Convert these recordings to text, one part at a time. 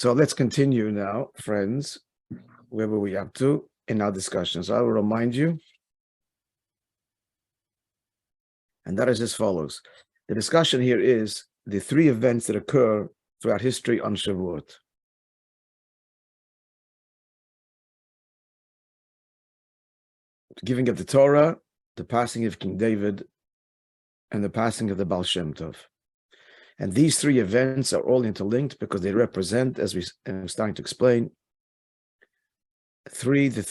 So let's continue now, friends. Where were we up to in our discussions? I will remind you, and that is as follows. The discussion here is the three events that occur throughout history on Shavuot. The giving of the Torah, the passing of King David, and the passing of the Baal Shem Tov. And these three events are all interlinked because they represent, as we're starting to explain, the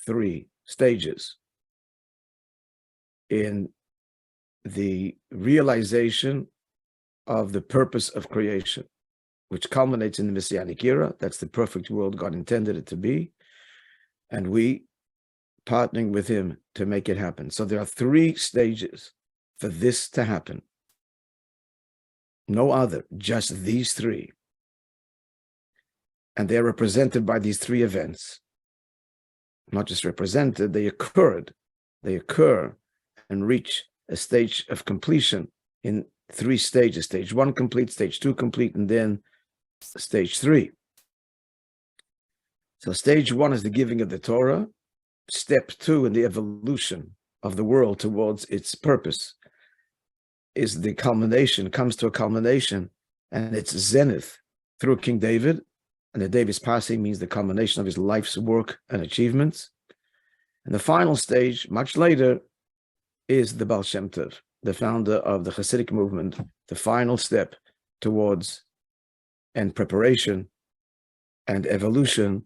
three stages in the realization of the purpose of creation, which culminates in the Messianic era. That's the perfect world God intended it to be, and we partnering with him to make it happen. So there are three stages for this to happen. No other, just these three. And they're represented by these three events. Not just represented, they occurred. They occur and reach a stage of completion in three stages. Stage one complete, stage two complete, and then stage three. So stage one is the giving of the Torah. Step two in the evolution of the world towards its purpose is the culmination, comes to a culmination, and it's zenith through King David. And the David's passing means the culmination of his life's work and achievements. And the final stage, much later, is the Baal Shem Tov, the founder of the Hasidic movement, the final step towards and preparation and evolution,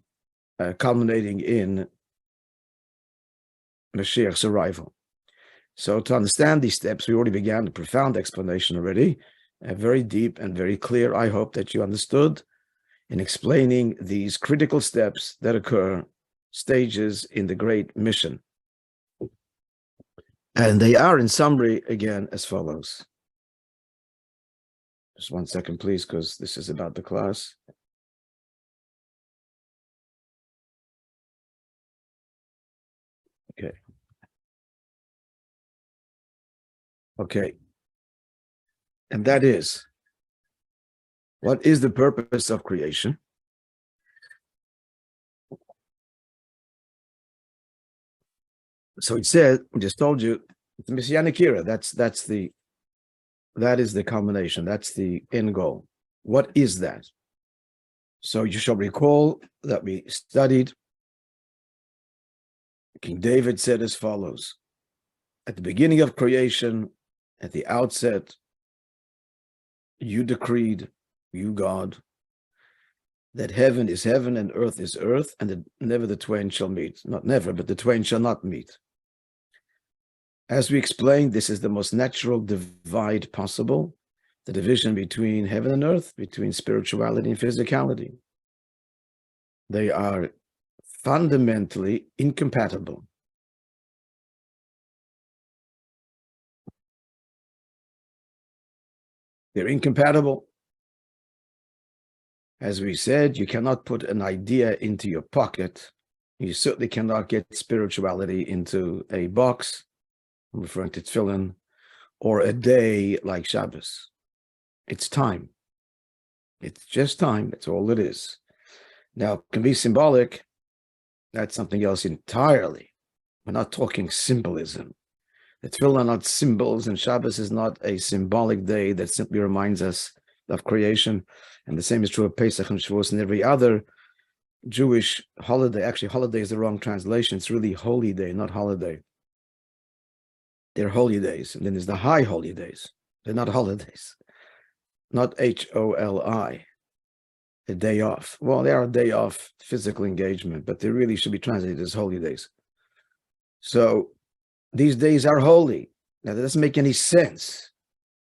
culminating in Mashiach's arrival. So to understand these steps, we already began a profound explanation already, very deep and very clear. I hope that you understood in explaining these critical steps that occur, stages in the great mission. And they are, in summary, again, as follows. Just 1 second, please, because this is about the class. Okay. Okay. And that is, what is the purpose of creation? So it said, I just told you, the Messianic era, that is the culmination, that's the end goal. What is that? So you shall recall that we studied, King David said as follows, at the beginning of creation, at the outset, you decreed, you God, that heaven is heaven and earth is earth, and that never the twain shall meet. Not never, but the twain shall not meet. As we explained, this is the most natural divide possible, the division between heaven and earth, between spirituality and physicality. They are fundamentally incompatible. They're incompatible. As we said, you cannot put an idea into your pocket. You certainly cannot get spirituality into a box. I'm referring to tefillin, or a day like Shabbos. It's time. It's just time. That's all it is. Now, it can be symbolic. That's something else entirely. We're not talking symbolism. The tefillin are not symbols, and Shabbos is not a symbolic day that simply reminds us of creation. And the same is true of Pesach and Shavuos and every other Jewish holiday. Actually, holiday is the wrong translation. It's really holy day, not holiday. They're holy days. And then there's the high holy days. They're not holidays. Not H-O-L-I, a day off. Well, they are a day off physical engagement, but they really should be translated as holy days. So these days are holy. Now, that doesn't make any sense.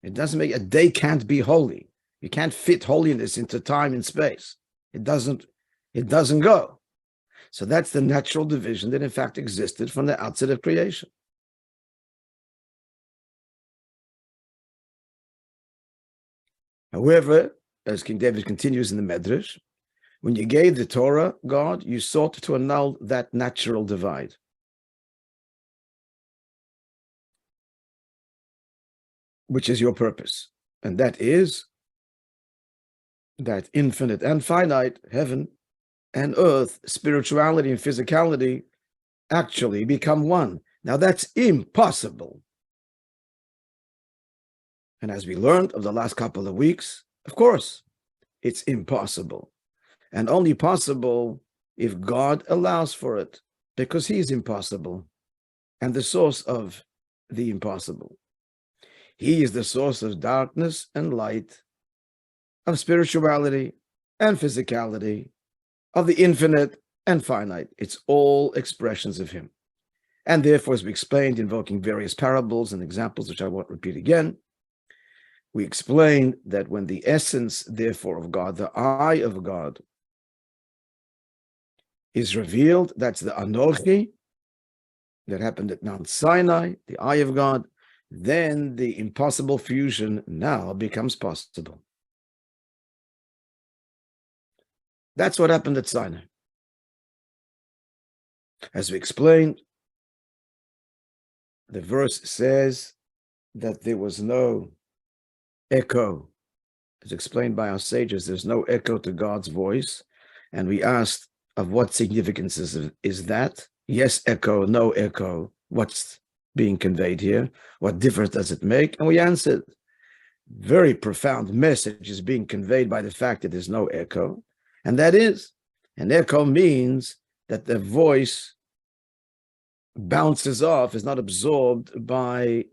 It doesn't make, a day can't be holy. You can't fit holiness into time and space. It doesn't go. So that's the natural division that in fact existed from the outset of creation. However, as King David continues in the Medrash, when you gave the Torah, God, you sought to annul that natural divide. Which is your purpose. And that is that infinite and finite, heaven and earth, spirituality and physicality, actually become one. Now that's impossible. And as we learned of the last couple of weeks, of course, it's impossible. And only possible if God allows for it, because he is impossible and the source of the impossible. He is the source of darkness and light, of spirituality and physicality, of the infinite and finite. It's all expressions of him. And therefore, as we explained, invoking various parables and examples, which I won't repeat again, we explained that when the essence, therefore, of God, the eye of God, is revealed, that's the Anochi that happened at Mount Sinai, the eye of God, then the impossible fusion now becomes possible. That's what happened at Sinai. As we explained, the verse says that there was no echo. As explained by our sages, there's no echo to God's voice. And we asked, of what significance is that? Yes, echo, no echo. What's being conveyed here? What difference does it make? And we answered, very profound message is being conveyed by the fact that there's no echo. And that is, an echo means that the voice bounces off, is not absorbed by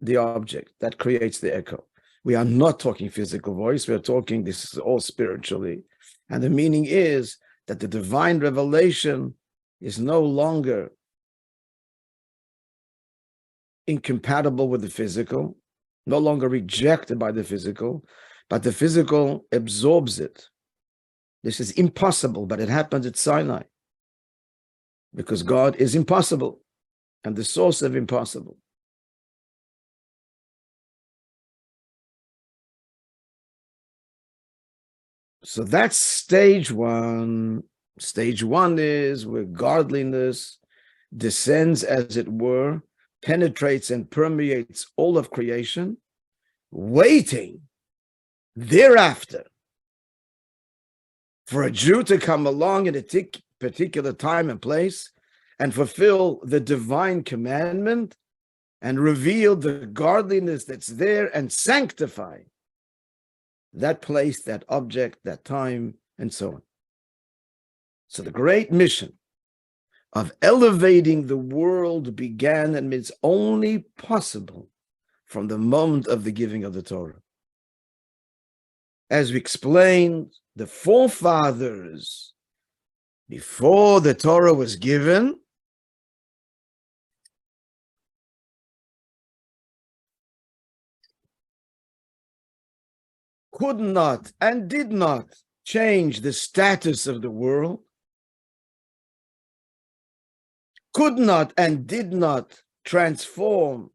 the object. That creates the echo. We are not talking physical voice. We are talking, this is all spiritually. And the meaning is that the divine revelation is no longer incompatible with the physical, no longer rejected by the physical, but the physical absorbs it. This is impossible, but it happened at Sinai because God is impossible and the source of impossible. So that's stage one. Stage one is where godliness descends, as it were, penetrates and permeates all of creation, waiting thereafter for a Jew to come along at a particular time and place and fulfill the divine commandment and reveal the godliness that's there and sanctify that place, that object, that time, and so on. So the great mission of elevating the world began, and it's only possible from the moment of the giving of the Torah. As we explained, the forefathers, before the Torah was given, could not and did not change the status of the world, could not and did not transform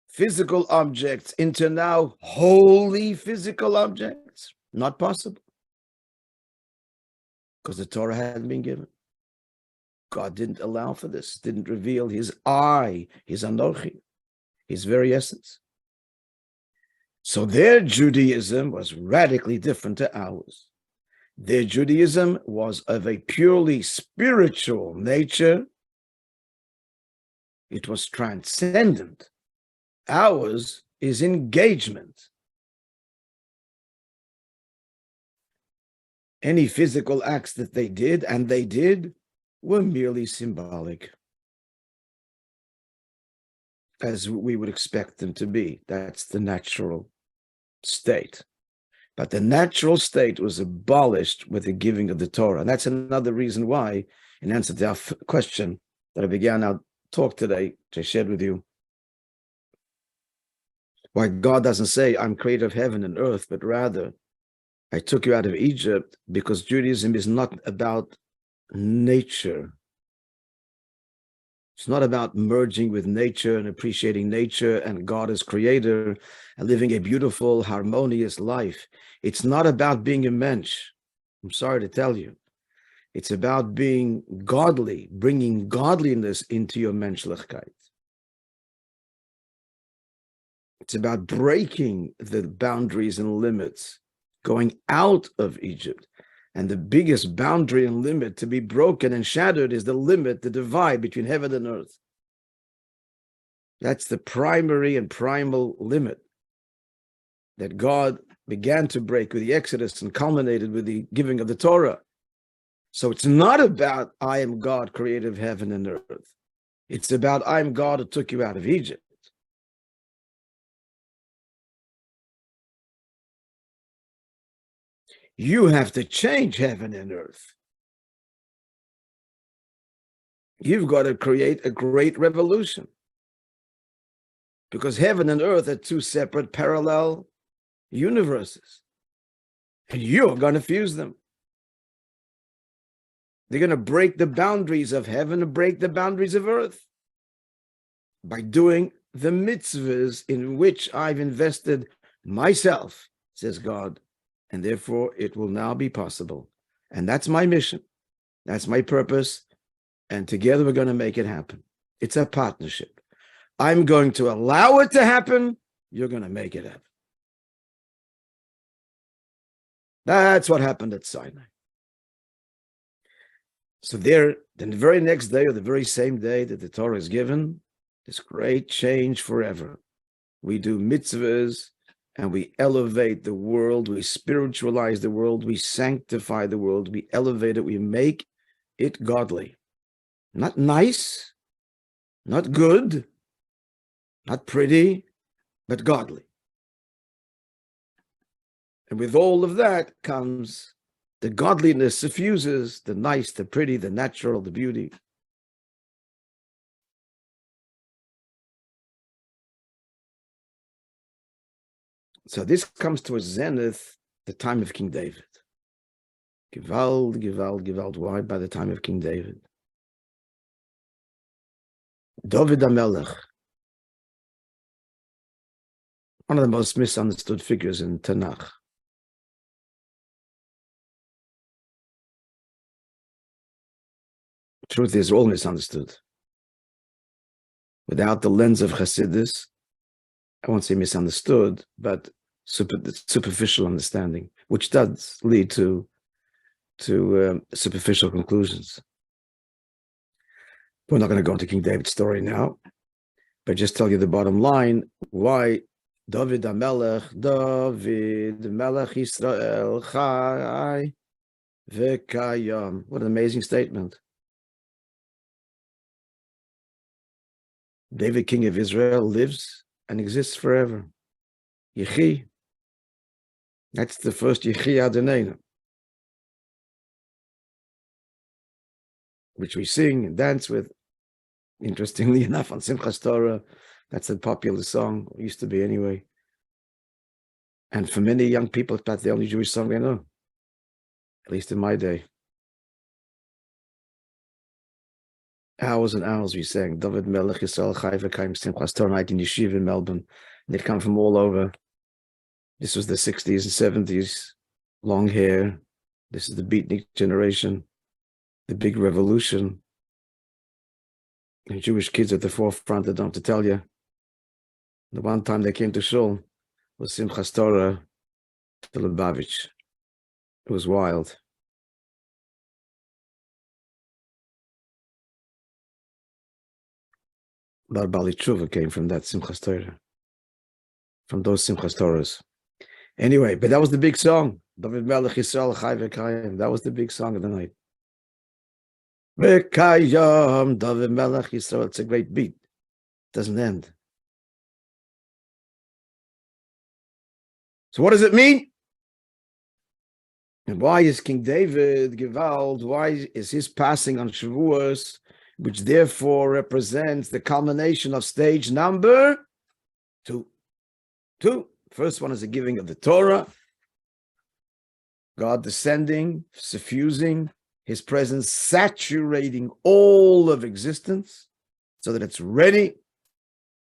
physical objects into now holy physical objects. Not possible. Because the Torah hadn't been given. God didn't allow for this, didn't reveal his I, his Anochi, his very essence. So their Judaism was radically different to ours. Their Judaism was of a purely spiritual nature. It was transcendent. Ours is engagement. Any physical acts that they did, and they did, were merely symbolic, as we would expect them to be. That's the natural state. But the natural state was abolished with the giving of the Torah. And that's another reason why, in answer to our question that I began our talk today, which I shared with you, why God doesn't say, I'm creator of heaven and earth, but rather, I took you out of Egypt, because Judaism is not about nature. It's not about merging with nature and appreciating nature and God as creator and living a beautiful, harmonious life. It's not about being a mensch. I'm sorry to tell you. It's about being godly, bringing godliness into your menschlichkeit. It's about breaking the boundaries and limits going out of Egypt. And the biggest boundary and limit to be broken and shattered is the limit, the divide between heaven and earth. That's the primary and primal limit that God began to break with the Exodus and culminated with the giving of the Torah. So it's not about I am God, creator of heaven and earth. It's about I am God who took you out of Egypt. You have to change heaven and earth. You've got to create a great revolution. Because heaven and earth are two separate parallel universes. And you're going to fuse them. They're going to break the boundaries of heaven and break the boundaries of earth by doing the mitzvahs in which I've invested myself, says God. And therefore, it will now be possible. And that's my mission. That's my purpose. And together, we're going to make it happen. It's a partnership. I'm going to allow it to happen. You're going to make it happen. That's what happened at Sinai. So there, then the very next day or the very same day that the Torah is given, this great change forever. We do mitzvahs and we elevate the world. We spiritualize the world. We sanctify the world. We elevate it. We make it godly. Not nice, not good, not pretty, but godly. And with all of that comes the godliness suffuses the nice, the pretty, the natural, the beauty. So this comes to a zenith, the time of King David. Gewalt, gewalt, gewalt. Why by the time of King David? Dovid Hamelech, one of the most misunderstood figures in Tanakh. Truth is, all misunderstood. Without the lens of Chassidus, I won't say misunderstood, but superficial understanding, which does lead to superficial conclusions. We're not going to go into King David's story now, but just tell you the bottom line, why Dovid Hamelech, Dovid Melech Israel, Chai V'Kayam. What an amazing statement. David, king of Israel, lives and exists forever. Yechi. That's the first Yechi Adonai, which we sing and dance with. Interestingly enough, on Simchas Torah, that's a popular song, it used to be anyway. And for many young people, that's the only Jewish song they know, at least in my day. Hours and hours we sang Dovid Melech Yisrael Chai V'Kayim Simchas Torah night in Yeshiva in Melbourne. They'd come from all over. This was the 60s and 70s, long hair. This is the beatnik generation, the big revolution. And Jewish kids at the forefront, I don't have to tell you. The one time they came to Shul was Simchas Torah to Lubavitch. It was wild. Bar Bali Tshuva came from that Simchas Torah, from those Simchas Torahs. Anyway, but that was the big song. Dovid Melech Yisrael Chai V'Kayim. That was the big song of the night. V'Kayim, Dovid Melech Yisrael. It's a great beat. It doesn't end. So what does it mean? And why is King David Gewalt? Why is his passing on Shavuos, which therefore represents the culmination of stage number 2? First one is the giving of the Torah, God descending, suffusing, his presence saturating all of existence so that it's ready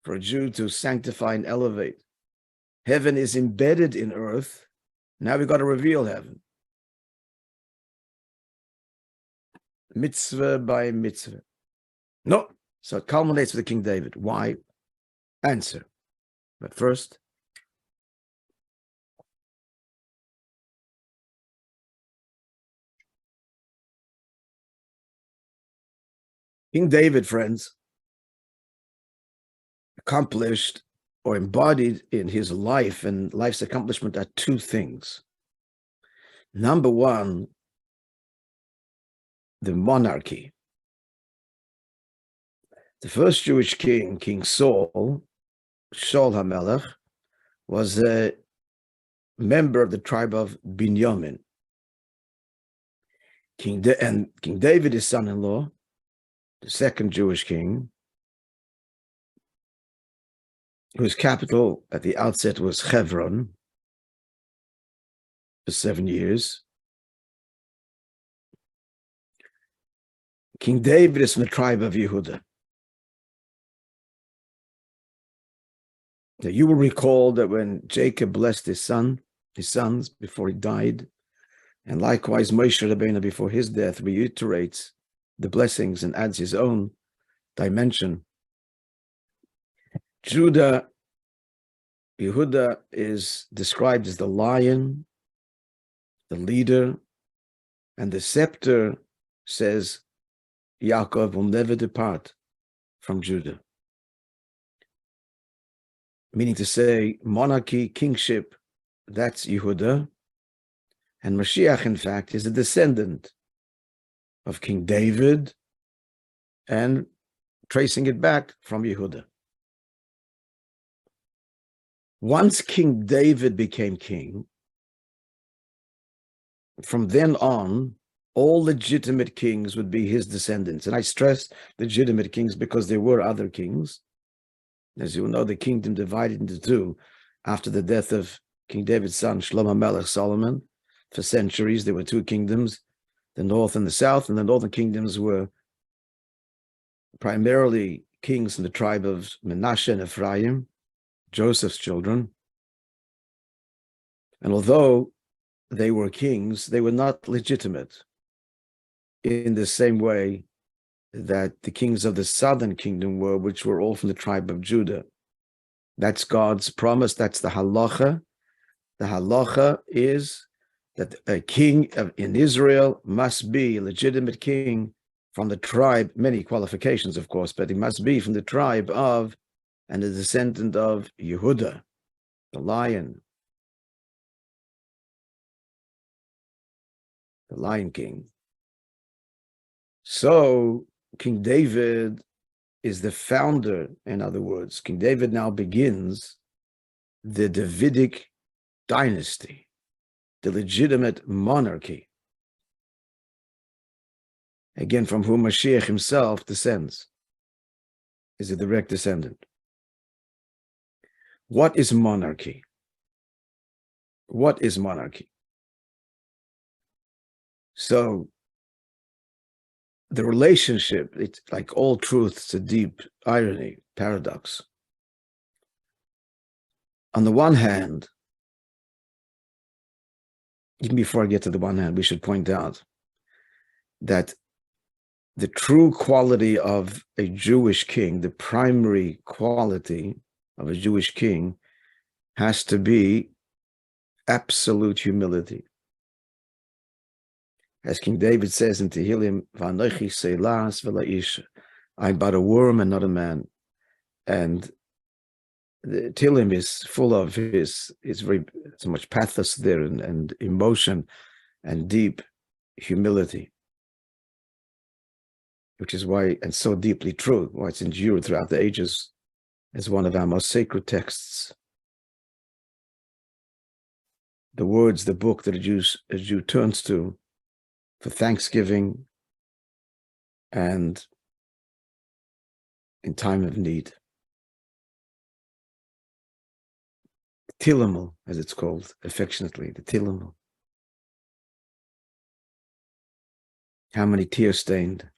for a Jew to sanctify and elevate. Heaven is embedded in earth. Now we've got to reveal heaven. Mitzvah by mitzvah. No. So it culminates with King David. Why? Answer. But first, King David, friends, accomplished or embodied in his life and life's accomplishment are two things. Number one, the monarchy. The first Jewish king, King Saul, Shaul Hamelech, was a member of the tribe of Binyamin. King David, his son-in-law, the second Jewish king, whose capital at the outset was Hebron for 7 years. King David is from the tribe of Yehuda. Now, you will recall that when Jacob blessed his sons before he died, and likewise Moshe Rabeinu before his death reiterates the blessings and adds his own dimension. Yehuda is described as the lion, the leader, and the scepter, says Yaakov, will never depart from Judah. Meaning to say, monarchy, kingship, that's Yehuda. And Mashiach, in fact, is a descendant of King David and tracing it back from Yehuda. Once King David became king, from then on, all legitimate kings would be his descendants. And I stress legitimate kings because there were other kings. As you know, the kingdom divided into two after the death of King David's son, Shlomo Melech Solomon. For centuries, there were two kingdoms, the north and the south, and the northern kingdoms were primarily kings in the tribe of Menashe and Ephraim, Joseph's children. And although they were kings, they were not legitimate in the same way that the kings of the southern kingdom were, which were all from the tribe of Judah. That's God's promise. That's the halacha. The halacha is that a king in Israel must be a legitimate king from the tribe, many qualifications, of course, but he must be from the tribe of and a descendant of Yehuda, the lion, the Lion King. So King David is the founder, in other words. King David now begins the Davidic dynasty, the legitimate monarchy, again, from whom Mashiach himself descends, is a direct descendant. What is monarchy? What is monarchy? So the relationship, it's like all truth, it's a deep irony, paradox. On the one hand, even before I get to the one hand, we should point out that the true quality of a Jewish king, the primary quality of a Jewish king, has to be absolute humility. As King David says in Tehillim, "V'anochi seilas v'la ish," I'm but a worm and not a man. And the Tehillim is full of very so much pathos there and emotion and deep humility, which is why, and so deeply true, why it's endured throughout the ages as one of our most sacred texts. The words, the book that a Jew turns to for thanksgiving and in time of need. Tilamul, as it's called affectionately, the Tilamul. How many tear-stained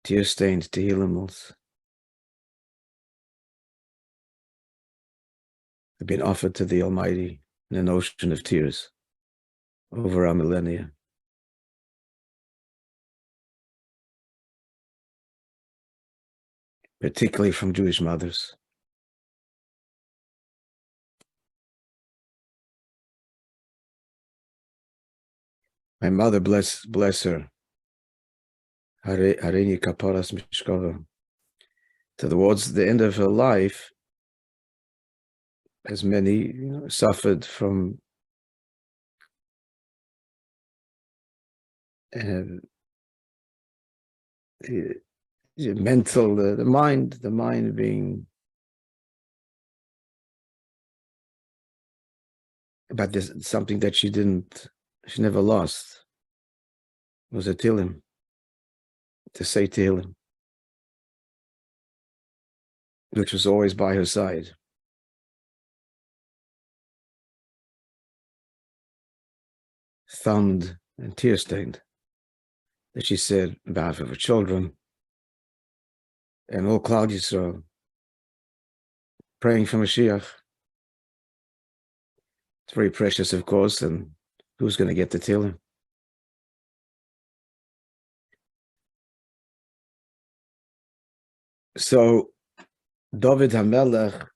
Tehillimuls have been offered to the Almighty in an ocean of tears over our millennia. Particularly from Jewish mothers. My mother, bless her Hareini kaparas mishkava. Towards the end of her life, as many suffered from the mental, the mind being about this, something that she never lost, was a Tehillim, to say Tehillim, which was always by her side. Thumbed and tear-stained, that she said on behalf of her children and all Klal Yisrael, praying for Mashiach. It's very precious, of course, and who's going to get the Tehillim? So, Dovid Hamelech,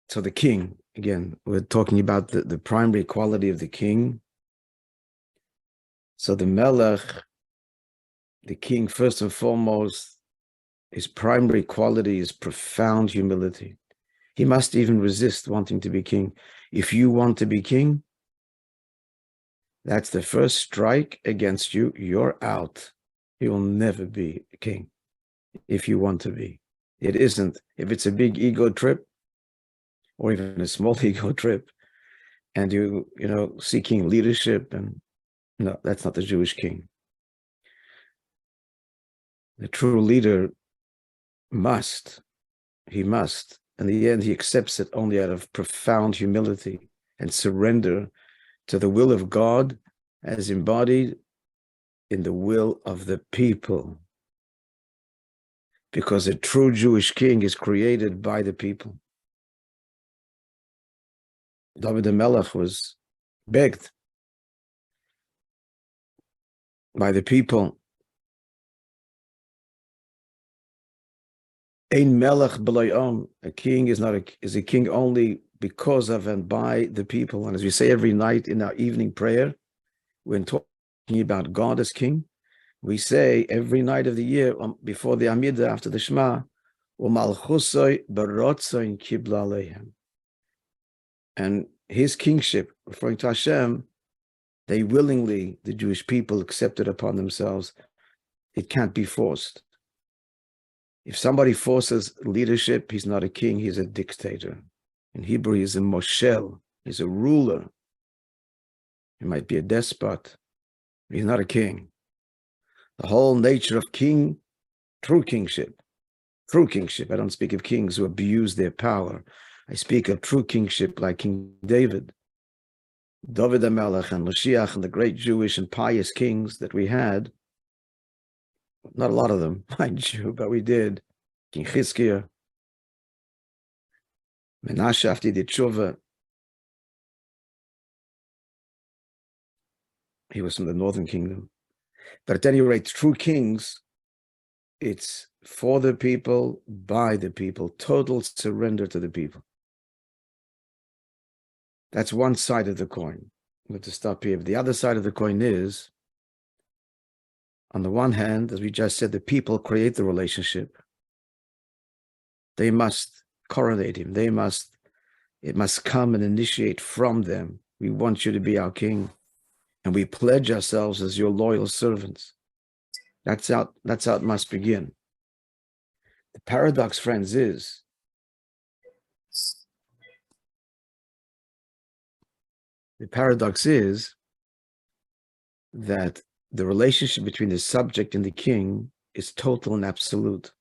so the king, again, we're talking about the primary quality of the king. So the Melech, the king, first and foremost, his primary quality is profound humility. He must even resist wanting to be king. If you want to be king, that's the first strike against you. You're out. You will never be a king if you want to be. It isn't. If it's a big ego trip or even a small ego trip and you seeking leadership, and no, that's not the Jewish king. The true leader must, in the end, he accepts it only out of profound humility and surrender to the will of God as embodied in the will of the people. Because a true Jewish king is created by the people. Dovid Hamelech was begged by the people. Ein melech b'lo om. A king is a king only because of and by the people. And as we say every night in our evening prayer, when talking about God as king, we say every night of the year before the Amidah, after the Shema, u'malchusoi b'rotzoin kibla aleihem. And his kingship, referring to Hashem, they willingly, the Jewish people, accepted upon themselves. It can't be forced. If somebody forces leadership, he's not a king, he's a dictator. In Hebrew, he's a moshel, he's a ruler. He might be a despot, but he's not a king. The whole nature of king, true kingship. I don't speak of kings who abuse their power. I speak of true kingship like King David, Dovid Hamelech, and Mashiach, and the great Jewish and pious kings that we had. Not a lot of them, mind you, but we did. King Chizkiah, Menashe after he did Tshuva. He was from the northern kingdom. But at any rate, true kings, it's for the people, by the people, total surrender to the people. That's one side of the coin. I'm going to stop here. But the other side of the coin is, on the one hand, as we just said, the people create the relationship. They must coronate him. It must come and initiate from them. We want you to be our king. And we pledge ourselves as your loyal servants. That's how it must begin. The paradox, friends, is that the relationship between the subject and the king is total and absolute.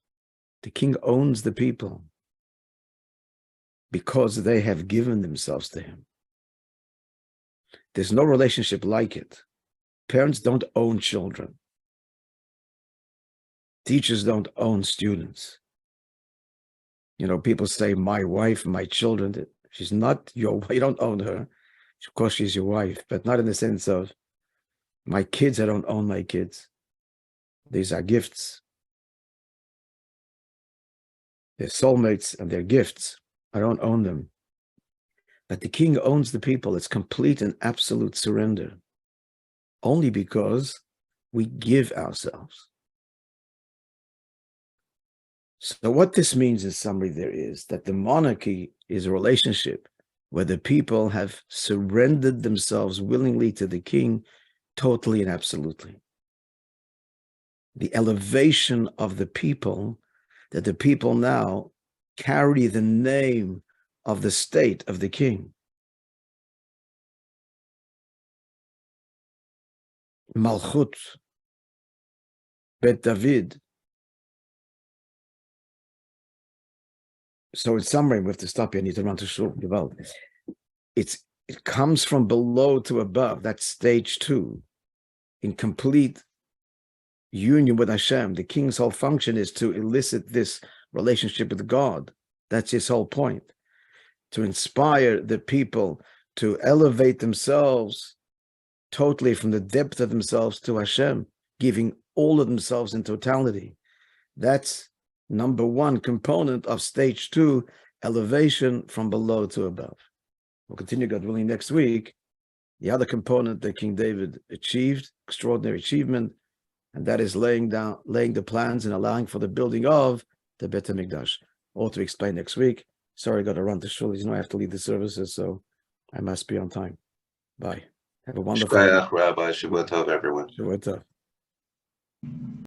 The king owns the people because they have given themselves to him. There's no relationship like it. Parents don't own children. Teachers don't own students. People say, my wife, my children. She's not your wife. You don't own her. Of course, she's your wife, but not in the sense of my kids. I don't own my kids. These are gifts. They're soulmates and they're gifts. I don't own them. But the king owns the people. It's complete and absolute surrender. Only because we give ourselves. So what this means in summary there is that the monarchy is a relationship where the people have surrendered themselves willingly to the king totally and absolutely. The elevation of the people, that the people now carry the name of the state of the king. Malchut, Bet David. So in summary, we have to stop here. I need to run to shul. It comes from below to above. That's stage 2. In complete union with Hashem. The king's whole function is to elicit this relationship with God. That's his whole point. To inspire the people to elevate themselves totally from the depth of themselves to Hashem, giving all of themselves in totality. That's number 1 component of stage 2, elevation from below to above. We'll continue, God willing, next week. The other component that King David achieved, extraordinary achievement, and that is laying the plans and allowing for the building of the Beit HaMikdash. All to explain next week. Sorry, I got to run to shul. I have to lead the services, so I must be on time. Bye. Have a wonderful Shkoyach, Rabbi. Shavuos Tov, everyone. Shavuos Tov.